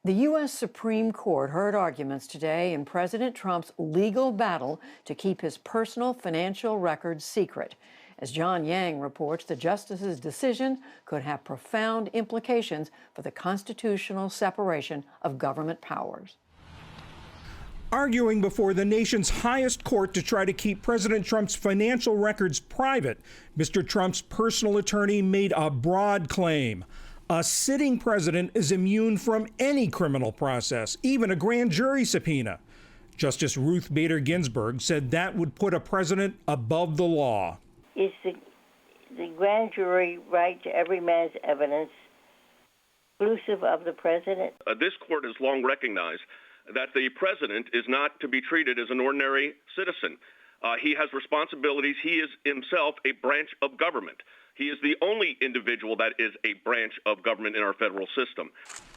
The U.S. Supreme Court heard arguments today in President Trump's legal battle to keep his personal financial records secret. As John Yang reports, the justice's decision could have profound implications for the constitutional separation of government powers. Arguing before the nation's highest court to try to keep President Trump's financial records private, Mr. Trump's personal attorney made a broad claim. A sitting president is immune from any criminal process, even a grand jury subpoena. Justice Ruth Bader Ginsburg said that would put a president above the law. Is the grand jury right to every man's evidence exclusive of the president? This court has long recognized that the president is not to be treated as an ordinary citizen. He has responsibilities. He is himself a branch of government. He is the only individual that is a branch of government in our federal system.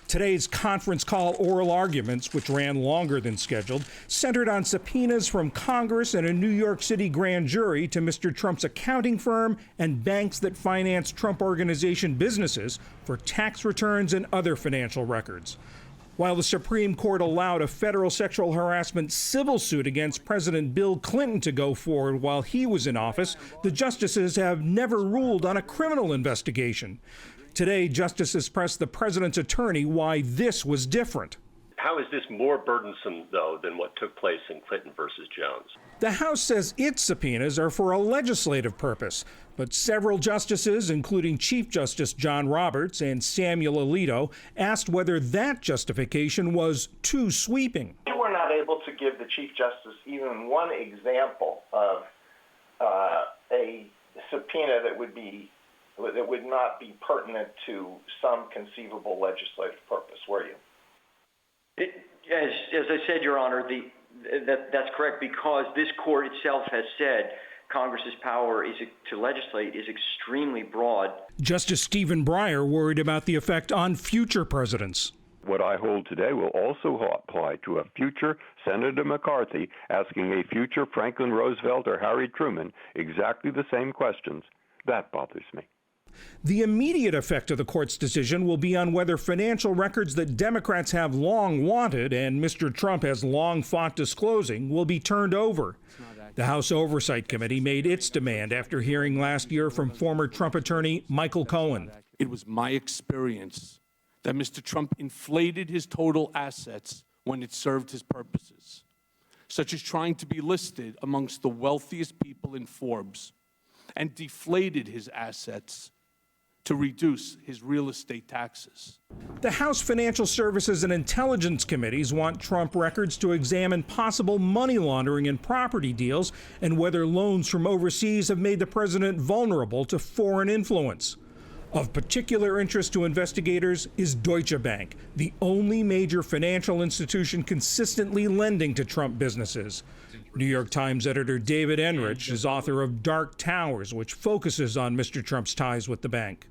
Today's conference call oral arguments, which ran longer than scheduled, centered on subpoenas from Congress and a New York City grand jury to Mr. Trump's accounting firm and banks that finance Trump Organization businesses for tax returns and other financial records. While the Supreme Court allowed a federal sexual harassment civil suit against President Bill Clinton to go forward while he was in office, the justices have never ruled on a criminal investigation. Today, justices pressed the president's attorney why this was different. How is this more burdensome, though, than what took place in Clinton versus Jones? The House says its subpoenas are for a legislative purpose, but several justices, including Chief Justice John Roberts and Samuel Alito, asked whether that justification was too sweeping. We were not able to give the Chief Justice even one example of a subpoena that would not be pertinent to some conceivable legislative purpose, were you? As I said, Your Honor, that's correct, because this court itself has said Congress's power to legislate is extremely broad. Justice Stephen Breyer worried about the effect on future presidents. What I hold today will also apply to a future Senator McCarthy asking a future Franklin Roosevelt or Harry Truman exactly the same questions. That bothers me. The immediate effect of the court's decision will be on whether financial records that Democrats have long wanted and Mr. Trump has long fought disclosing will be turned over. The House Oversight Committee made its demand after hearing last year from former Trump attorney Michael Cohen. It was my experience that Mr. Trump inflated his total assets when it served his purposes, such as trying to be listed amongst the wealthiest people in Forbes, and deflated his assets to reduce his real estate taxes. The House Financial Services and Intelligence Committees want Trump records to examine possible money laundering and property deals and whether loans from overseas have made the president vulnerable to foreign influence. Of particular interest to investigators is Deutsche Bank, the only major financial institution consistently lending to Trump businesses. New York Times editor David Enrich is author of Dark Towers, which focuses on Mr. Trump's ties with the bank.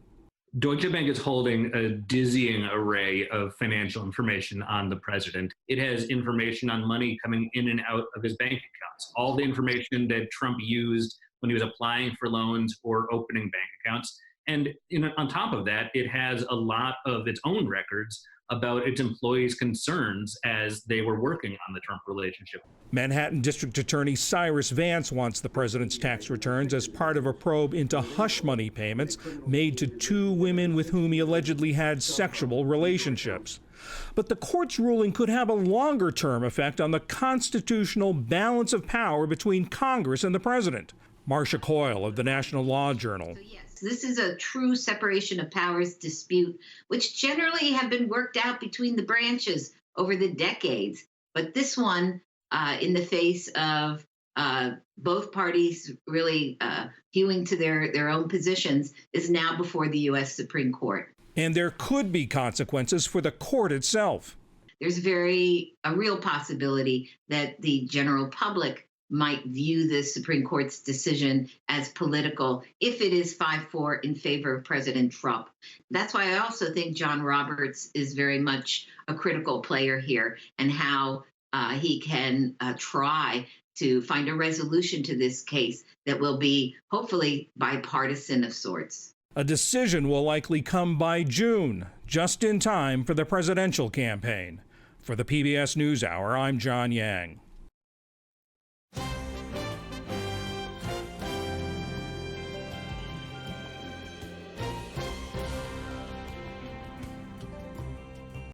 Deutsche Bank is holding a dizzying array of financial information on the president. It has information on money coming in and out of his bank accounts, all the information that Trump used when he was applying for loans or opening bank accounts. And on top of that, it has a lot of its own records about its employees' concerns as they were working on the Trump relationship. Manhattan District Attorney Cyrus Vance wants the president's tax returns as part of a probe into hush money payments made to two women with whom he allegedly had sexual relationships. But the court's ruling could have a longer-term effect on the constitutional balance of power between Congress and the president. Marcia Coyle of the National Law Journal. This is a true separation of powers dispute, which generally have been worked out between the branches over the decades. But this one, in the face of both parties really hewing to their own positions, is now before the U.S. Supreme Court. And there could be consequences for the court itself. There's a real possibility that the general public might view the Supreme Court's decision as political if it is 5-4 in favor of President Trump. That's why I also think John Roberts is very much a critical player here, and how he can try to find a resolution to this case that will be hopefully bipartisan of sorts. A decision will likely come by June, just in time for the presidential campaign. For the PBS NewsHour, I'm John Yang.